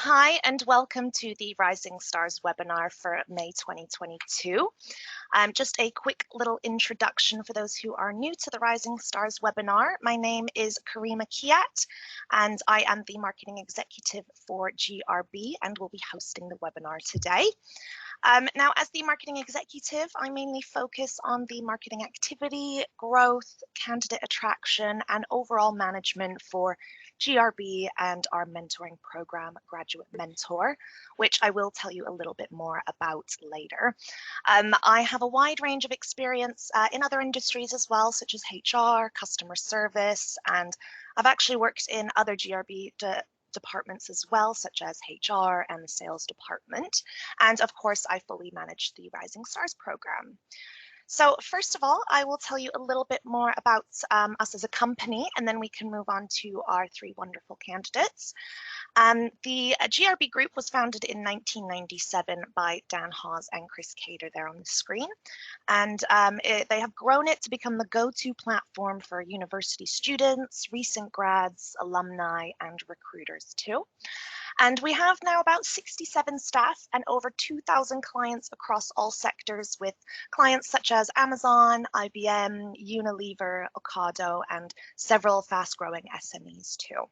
Hi, and welcome to the Rising Stars webinar for May 2022. Just a quick little introduction for those who are new to the Rising Stars webinar. My name is Karima Kiat, and I am the Marketing Executive for GRB and will be hosting the webinar today. Now, as the marketing executive, I mainly focus on the marketing activity, growth, candidate attraction, and overall management for GRB and our mentoring program, Graduate Mentor, which I will tell you a little bit more about later. I have a wide range of experience in other industries as well, such as HR, customer service, and I've actually worked in other GRB departments as well, such as HR and the sales department. And of course, I fully manage the Rising Stars program. So first of all, I will tell you a little bit more about us as a company, and then we can move on to our three wonderful candidates. The GRB Group was founded in 1997 by Dan Hawes and Chris Cater there on the screen. And they have grown it to become the go-to platform for university students, recent grads, alumni, and recruiters too. And we have now about 67 staff and over 2,000 clients across all sectors, with clients such as Amazon, IBM, Unilever, Ocado, and several fast-growing SMEs too.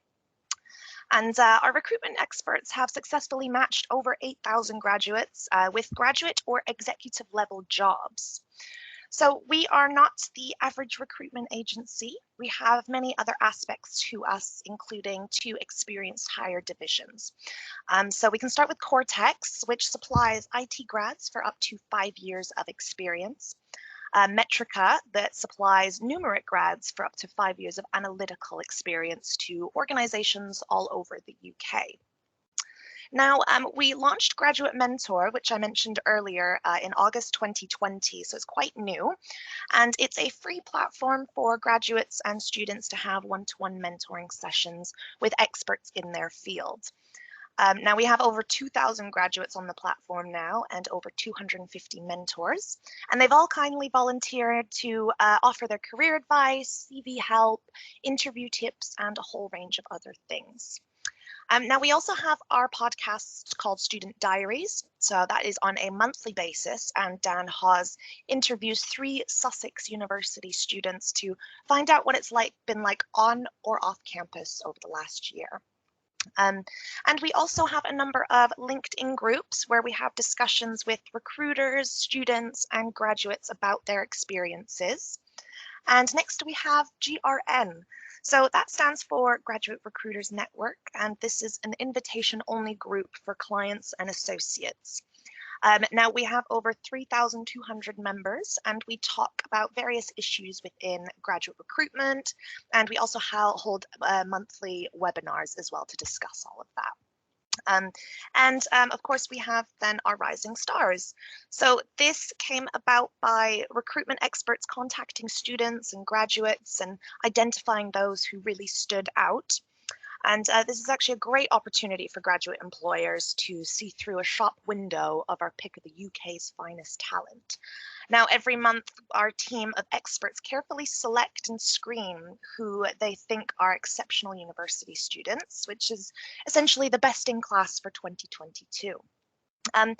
And our recruitment experts have successfully matched over 8,000 graduates with graduate or executive level jobs. So we are not the average recruitment agency. We have many other aspects to us, including two experienced hire divisions. So we can start with Cortex, which supplies IT grads for up to 5 years of experience. Metrica, that supplies numeric grads for up to 5 years of analytical experience to organizations all over the UK. Now, we launched Graduate Mentor, which I mentioned earlier, in August 2020, so it's quite new. And it's a free platform for graduates and students to have one-to-one mentoring sessions with experts in their field. Now, we have over 2,000 graduates on the platform now and over 250 mentors, and they've all kindly volunteered to offer their career advice, CV help, interview tips, and a whole range of other things. Now, we also have our podcast called Student Diaries. So that is on a monthly basis, and Dan Hawes interviews 3 Sussex University students to find out what it's been like on or off campus over the last year. And we also have a number of LinkedIn groups where we have discussions with recruiters, students, and graduates about their experiences. And next we have GRN. So that stands for Graduate Recruiters Network, and this is an invitation-only group for clients and associates. Now we have over 3,200 members, and we talk about various issues within graduate recruitment, and we also hold monthly webinars as well to discuss all of that. Of course, we have then our Rising Stars. So this came about by recruitment experts contacting students and graduates and identifying those who really stood out. And this is actually a great opportunity for graduate employers to see through a shop window of our pick of the UK's finest talent. Now, every month, our team of experts carefully select and screen who they think are exceptional university students, which is essentially the best in class for 2022. And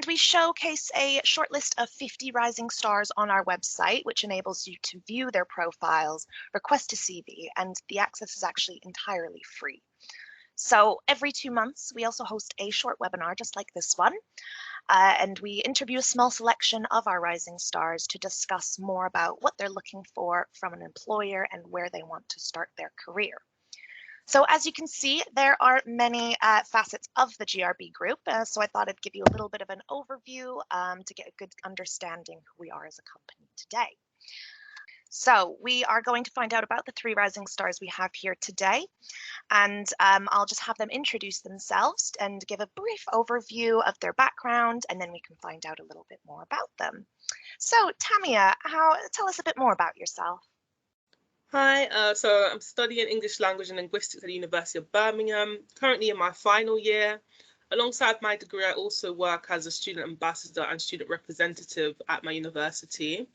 we showcase a short list of 50 rising stars on our website, which enables you to view their profiles, request a CV, and the access is actually entirely free. So every 2 months, we also host a short webinar just like this one, and we interview a small selection of our rising stars to discuss more about what they're looking for from an employer and where they want to start their career. So as you can see, there are many facets of the GRB group, so I thought I'd give you a little bit of an overview to get a good understanding who we are as a company today. So we are going to find out about the 3 rising stars we have here today, and I'll just have them introduce themselves and give a brief overview of their background, and then we can find out a little bit more about them. So Tamia, tell us a bit more about yourself. Hi, so I'm studying English language and linguistics at the University of Birmingham, currently in my final year. Alongside my degree, I also work as a student ambassador and student representative at my university.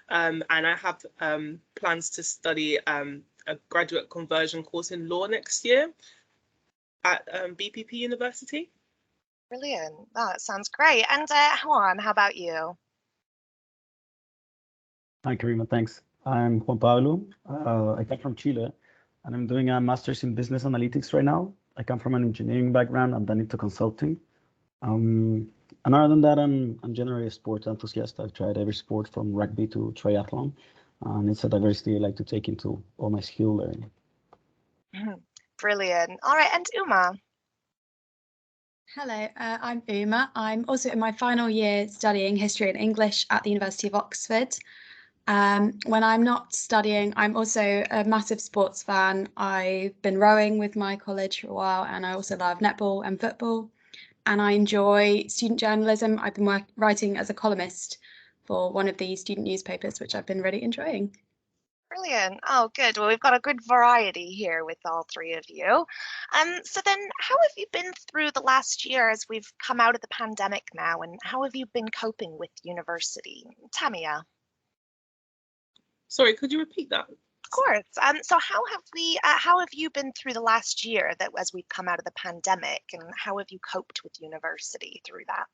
And I have plans to study a graduate conversion course in law next year. at BPP University. Brilliant. Oh, that sounds great. And Juan, how about you? Hi, Karima. Thanks. I'm Juan Pablo. I come from Chile, and I'm doing a master's in business analytics right now. I come from an engineering background and then into consulting. Um, and other than that, I'm generally a sports enthusiast. I've tried every sport from rugby to triathlon, and it's a diversity I like to take into all my skill learning. Brilliant. All right, and Uma. Hello, I'm Uma. I'm also in my final year studying history and English at the University of Oxford. When I'm not studying, I'm also a massive sports fan. I've been rowing with my college for a while, and I also love netball and football. And I enjoy student journalism. I've been writing as a columnist for one of the student newspapers, which I've been really enjoying. Brilliant. Oh, good. Well, we've got a good variety here with all three of you. So then how have you been through the last year as we've come out of the pandemic now, and how have you been coping with university? Tamia. Sorry, could you repeat that? Of course. So how have you been through the last year that as we've come out of the pandemic, and how have you coped with university through that?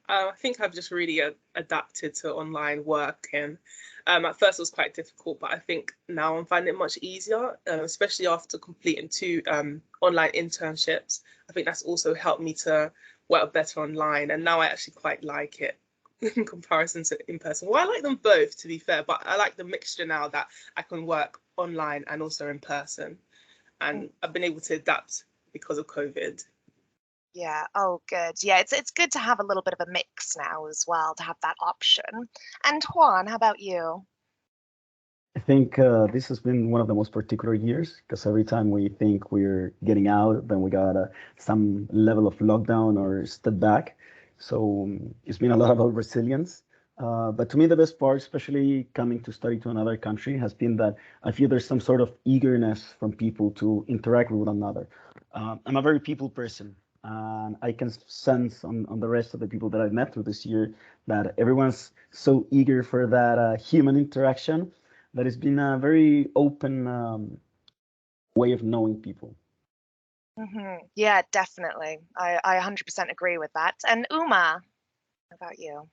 I think I've just really adapted to online work, and at first it was quite difficult, but I think now I'm finding it much easier, especially after completing 2 online internships. I think that's also helped me to work better online, and now I actually quite like it in comparison to in person. Well, I like them both, to be fair, but I like the mixture now that I can work online and also in person, and I've been able to adapt because of COVID. Yeah. Oh, good. Yeah, it's good to have a little bit of a mix now as well, to have that option. And Juan, how about you? I think this has been one of the most particular years because every time we think we're getting out, then we got some level of lockdown or step back. So it's been a lot about resilience. But to me, the best part, especially coming to study to another country, has been that I feel there's some sort of eagerness from people to interact with one another. I'm a very people person, and I can sense on the rest of the people that I've met through this year that everyone's so eager for that human interaction that it's been a very open way of knowing people. Yeah, definitely. I 100% agree with that. And Uma, how about you?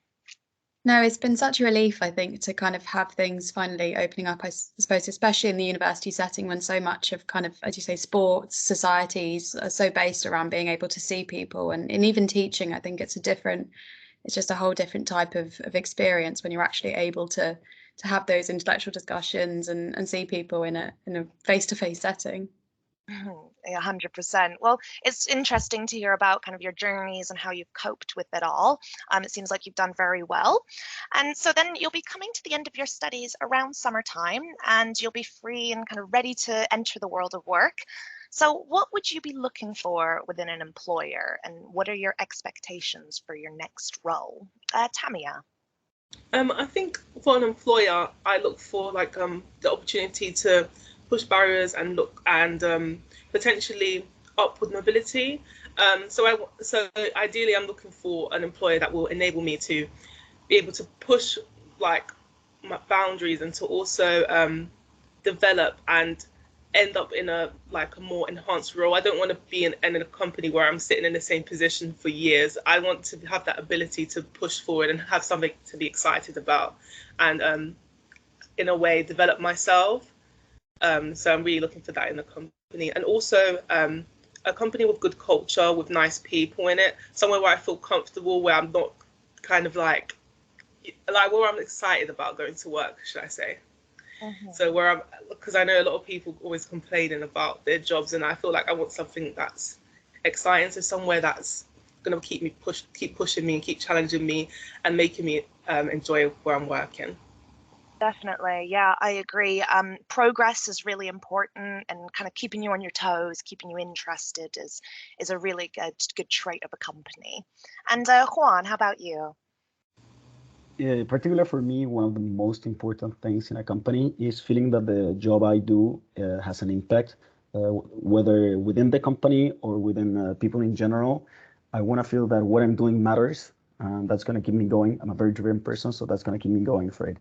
No, it's been such a relief, I think, to kind of have things finally opening up, I suppose, especially in the university setting when so much of kind of, as you say, sports, societies are so based around being able to see people. And even teaching, I think it's just a whole different type of experience when you're actually able to have those intellectual discussions and see people in a face-to-face setting. 100%. Well, it's interesting to hear about kind of your journeys and how you've coped with it all. It seems like you've done very well. And so then you'll be coming to the end of your studies around summertime, and you'll be free and kind of ready to enter the world of work. So what would you be looking for within an employer, and what are your expectations for your next role? Tamia. I think for an employer, I look for like the opportunity to push barriers and potentially upward mobility. So ideally, I'm looking for an employer that will enable me to be able to push like my boundaries and to also develop and end up in a more enhanced role. I don't want to be in a company where I'm sitting in the same position for years. I want to have that ability to push forward and have something to be excited about, and in a way develop myself. So I'm really looking for that in a company, and also a company with good culture, with nice people in it, somewhere where I feel comfortable, where I'm not kind of like where I'm excited about going to work, should I say. So because I know a lot of people always complaining about their jobs, and I feel like I want something that's exciting, so somewhere that's going to keep pushing me and keep challenging me and making me enjoy where I'm working. Definitely. Yeah, I agree. Progress is really important, and kind of keeping you on your toes, keeping you interested is a really good trait of a company. And Juan, how about you? Yeah, particularly for me, one of the most important things in a company is feeling that the job I do has an impact, whether within the company or within people in general. I want to feel that what I'm doing matters, and that's going to keep me going. I'm a very driven person, so that's going to keep me going for it.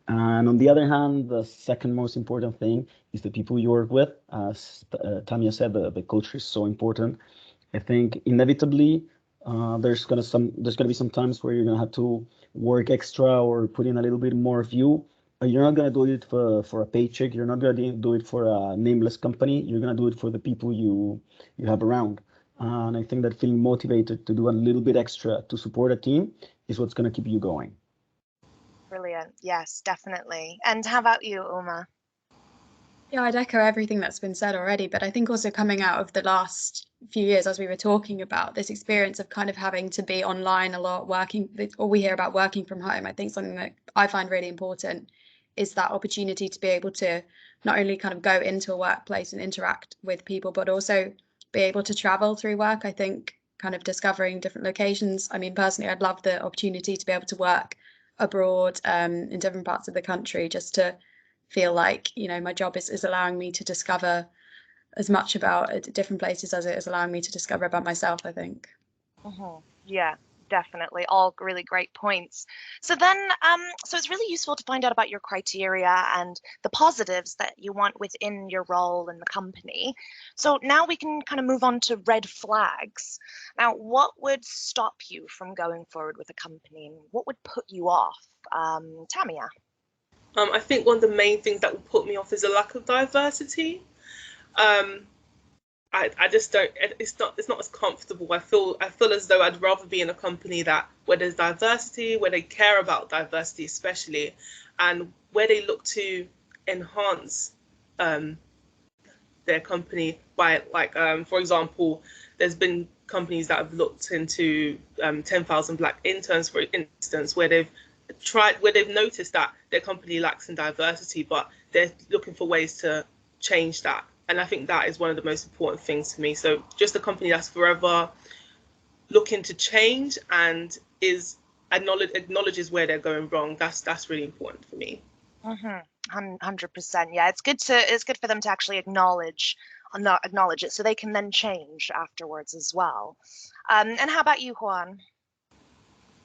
And on the other hand, the second most important thing is the people you work with. As Tamia said, the culture is so important. I think inevitably there's gonna be some times where you're gonna have to work extra or put in a little bit more of you. You're not gonna do it for a paycheck. You're not gonna do it for a nameless company. You're gonna do it for the people you have around. And I think that feeling motivated to do a little bit extra to support a team is what's gonna keep you going. Brilliant. Yes, definitely. And how about you, Uma? Yeah, I'd echo everything that's been said already, but I think also coming out of the last few years, as we were talking about, this experience of kind of having to be online a lot, working, or we hear about working from home, I think something that I find really important is that opportunity to be able to not only kind of go into a workplace and interact with people, but also be able to travel through work. I think kind of discovering different locations. I mean, personally, I'd love the opportunity to be able to work abroad in different parts of the country, just to feel like, you know, my job is allowing me to discover as much about different places as it is allowing me to discover about myself, I think. Yeah, definitely. All really great points. So then, so it's really useful to find out about your criteria and the positives that you want within your role in the company. So now we can kind of move on to red flags. Now, what would stop you from going forward with a company, and what would put you off? Tamia? I think one of the main things that will put me off is a lack of diversity. I just don't. It's not as comfortable. I feel as though I'd rather be in a company that where there's diversity, where they care about diversity especially, and where they look to enhance their company by, like, for example, there's been companies that have looked into 10,000 Black interns, for instance, where they've noticed that their company lacks in diversity, but they're looking for ways to change that. And I think that is one of the most important things to me. So just a company that's forever looking to change and acknowledges where they're going wrong. That's really important for me. 100%. Yeah, it's good for them to actually acknowledge it, so they can then change afterwards as well. And how about you, Juan?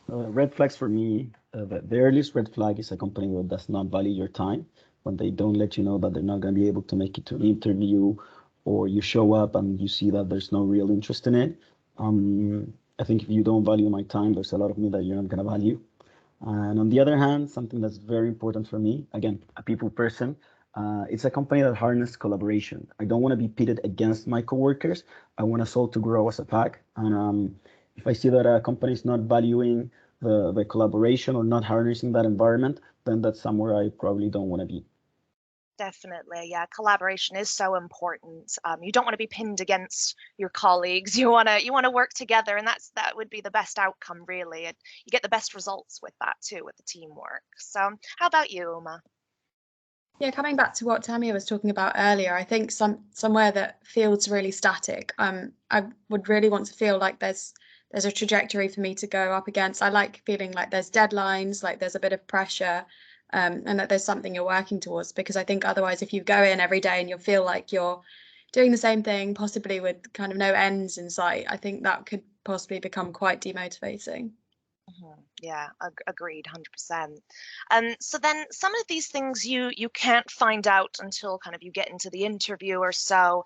Red flags for me, the earliest red flag is a company that does not value your time, when they don't let you know that they're not going to be able to make it to an interview, or you show up and you see that there's no real interest in it. I think if you don't value my time, there's a lot of me that you're not going to value. And on the other hand, something that's very important for me, again, a people person, it's a company that harnesses collaboration. I don't want to be pitted against my coworkers. I want us all to grow as a pack. And if I see that a company is not valuing the collaboration or not harnessing that environment, then that's somewhere I probably don't want to be. Definitely, yeah. Collaboration is so important. You don't want to be pinned against your colleagues. You wanna work together, and that would be the best outcome, really. You get the best results with that too, with the teamwork. So, how about you, Uma? Yeah, coming back to what Tamia was talking about earlier, I think somewhere that feels really static. I would really want to feel like there's a trajectory for me to go up against. I like feeling like there's deadlines, like there's a bit of pressure, and that there's something you're working towards. Because I think otherwise, if you go in every day and you feel like you're doing the same thing, possibly with kind of no ends in sight, I think that could possibly become quite demotivating. Yeah, agreed, 100%. So then some of these things you can't find out until kind of you get into the interview or so.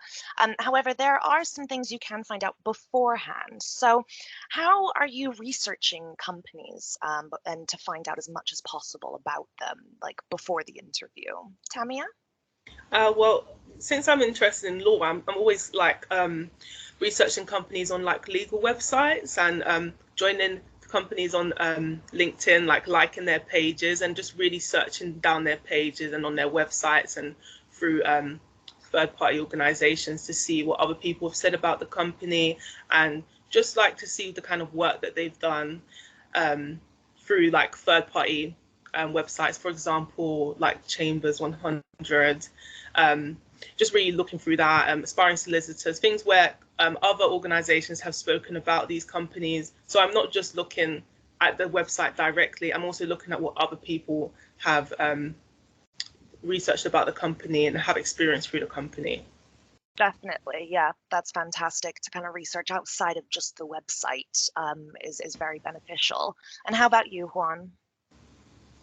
However, there are some things you can find out beforehand. So how are you researching companies and to find out as much as possible about them, like before the interview? Tamia? Well, since I'm interested in law, I'm always like researching companies on like legal websites, and joining companies on LinkedIn, like liking their pages and just really searching down their pages and on their websites and through third-party organizations to see what other people have said about the company, and just like to see the kind of work that they've done through like third-party websites, for example, like Chambers 100, just really looking through that, aspiring solicitors, things where other organizations have spoken about these companies. So I'm not just looking at the website directly, I'm also looking at what other people have researched about the company and have experience through the company. Definitely, yeah, that's fantastic to kind of research outside of just the website is very beneficial. And how about you, Juan?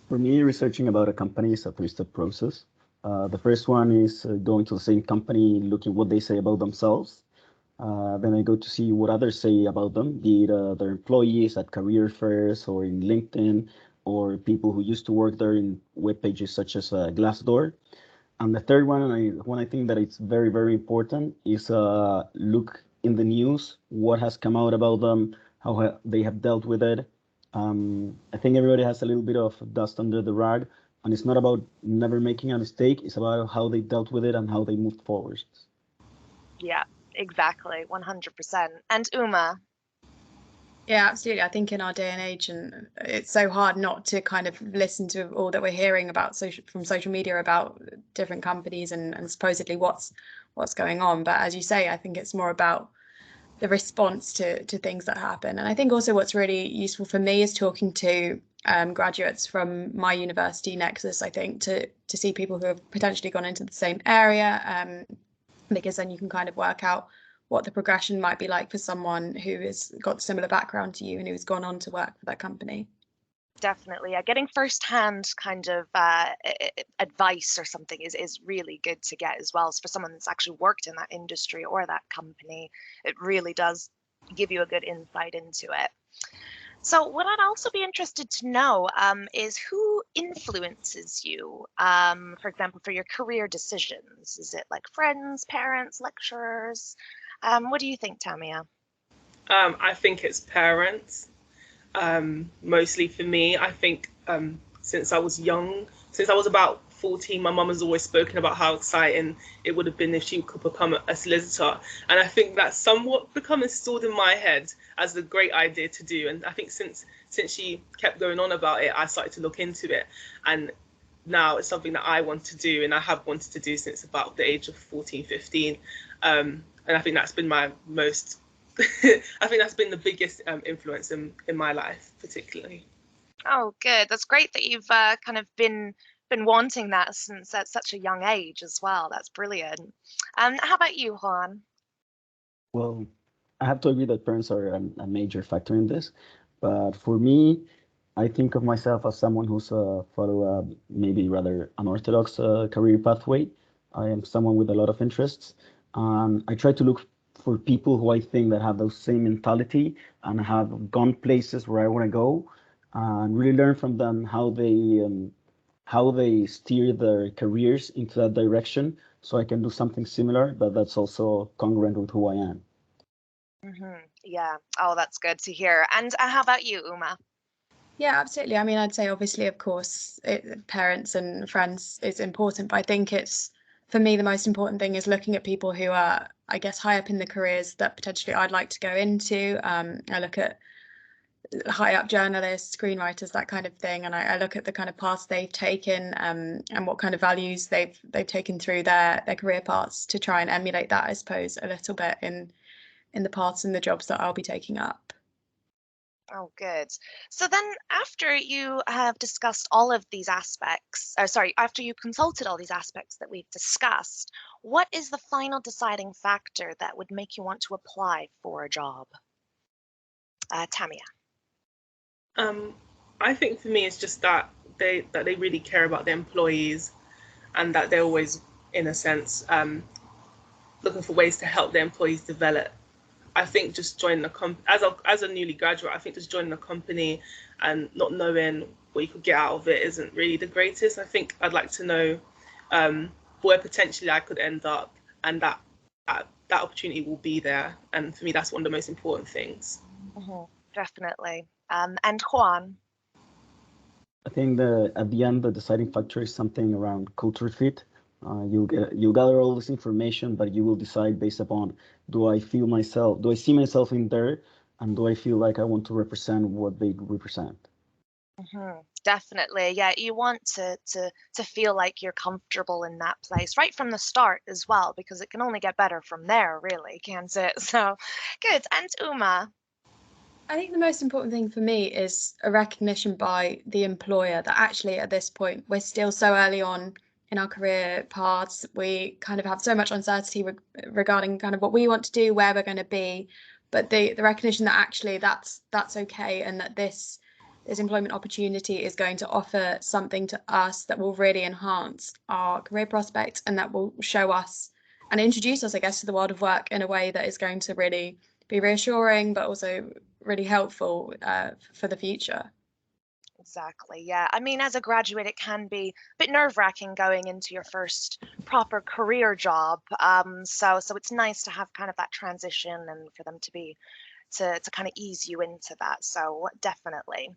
For me, researching about a company is a three-step process. The first one is going to the same company, looking what they say about themselves. Then I go to see what others say about them, be it their employees at career fairs or in LinkedIn, or people who used to work there in web pages such as Glassdoor. And the third one, and I think that it's very, very important, is look in the news, what has come out about them, they have dealt with it. I think everybody has a little bit of dust under the rug, and it's not about never making a mistake, it's about how they dealt with it and how they moved forward. Yeah, exactly, 100%. And Uma? Yeah, absolutely. I think in our day and age, and it's so hard not to kind of listen to all that we're hearing about from social media about different companies and supposedly what's going on. But as you say, I think it's more about the response to things that happen. And I think also what's really useful for me is talking to graduates from my university nexus, I think, to see people who have potentially gone into the same area, because then you can kind of work out what the progression might be like for someone who has got a similar background to you and who's gone on to work for that company. Definitely, yeah. Getting firsthand kind of advice or something is really good to get as well. So for someone that's actually worked in that industry or that company, it really does give you a good insight into it. So what I'd also be interested to know is who influences you, for example, for your career decisions? Is it like friends, parents, lecturers? What do you think, Tamia? I think it's parents. Mostly for me, I think since I was young, since I was about 14, my mum has always spoken about how exciting it would have been if she could become a solicitor. And I think that's somewhat become installed in my head as a great idea to do. And I think since she kept going on about it, I started to look into it. And now it's something that I want to do, and I have wanted to do since about the age of 14, 15. And I think that's been my most I think that's been the biggest influence in my life, particularly. Oh, good. That's great that you've kind of been wanting that since at such a young age as well. That's brilliant. How about you, Juan? Well, I have to agree that parents are a major factor in this. But for me, I think of myself as someone who's follow maybe rather unorthodox career pathway. I am someone with a lot of interests. I try to look for people who I think that have those same mentality and have gone places where I want to go, and really learn from them how they steer their careers into that direction, so I can do something similar, but that's also congruent with who I am. Yeah. Oh, that's good to hear. And how about you, Uma? Yeah, absolutely. I mean, I'd say obviously, of course, parents and friends is important, but I think it's, for me, the most important thing is looking at people who are, I guess, high up in the careers that potentially I'd like to go into. I look at high up journalists, screenwriters, that kind of thing, and I look at the kind of paths they've taken, and what kind of values they've taken through their career paths to try and emulate that, I suppose, a little bit in the paths and the jobs that I'll be taking up. Oh, good. So then after you have discussed all of these aspects, or sorry, after you consulted all these aspects that we've discussed, what is the final deciding factor that would make you want to apply for a job? Tamia. I think for me, it's just that they really care about their employees, and that they're always, in a sense, looking for ways to help their employees develop. I think just joining a company, as a newly graduate, I think just joining a company and not knowing what you could get out of it isn't really the greatest. I think I'd like to know where potentially I could end up, and that opportunity will be there. And for me, that's one of the most important things. Definitely. And Juan. I think that at the end, the deciding factor is something around culture fit. You gather all this information, but you will decide based upon, do I see myself in there, and do I feel like I want to represent what they represent? Definitely, yeah. You want to feel like you're comfortable in that place right from the start as well, because it can only get better from there, really, can't it? So, good. And Uma. I think the most important thing for me is a recognition by the employer that actually at this point we're still so early on in our career paths. We kind of have so much uncertainty regarding kind of what we want to do, where we're going to be, but the recognition that actually that's okay, and that this this employment opportunity is going to offer something to us that will really enhance our career prospects and that will show us and introduce us, I guess, to the world of work in a way that is going to really be reassuring, but also really helpful for the future. Exactly. Yeah. I mean, as a graduate, it can be a bit nerve-wracking going into your first proper career job. So it's nice to have kind of that transition and for them to be to kind of ease you into that. So definitely.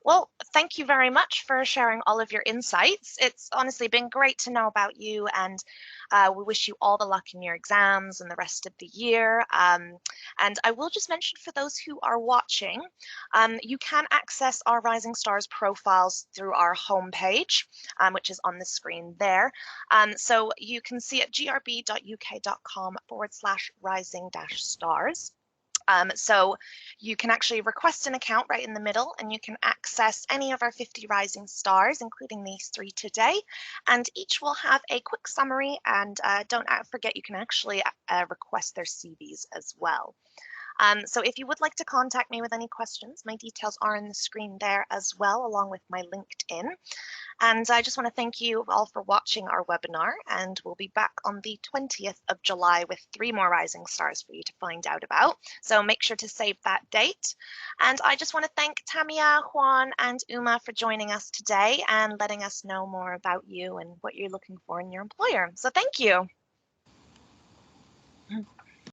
Well, thank you very much for sharing all of your insights. It's honestly been great to know about you, and we wish you all the luck in your exams and the rest of the year. And I will just mention for those who are watching, you can access our Rising Stars profiles through our homepage, which is on the screen there. So you can see at grb.uk.com/rising-stars. So you can actually request an account right in the middle, and you can access any of our 50 rising stars, including these 3 today. And each will have a quick summary, and don't forget you can actually request their CVs as well. So if you would like to contact me with any questions, my details are on the screen there as well, along with my LinkedIn. And I just want to thank you all for watching our webinar, and we'll be back on the 20th of July with 3 more rising stars for you to find out about. So make sure to save that date. And I just want to thank Tamia, Juan, and Uma for joining us today and letting us know more about you and what you're looking for in your employer. So thank you.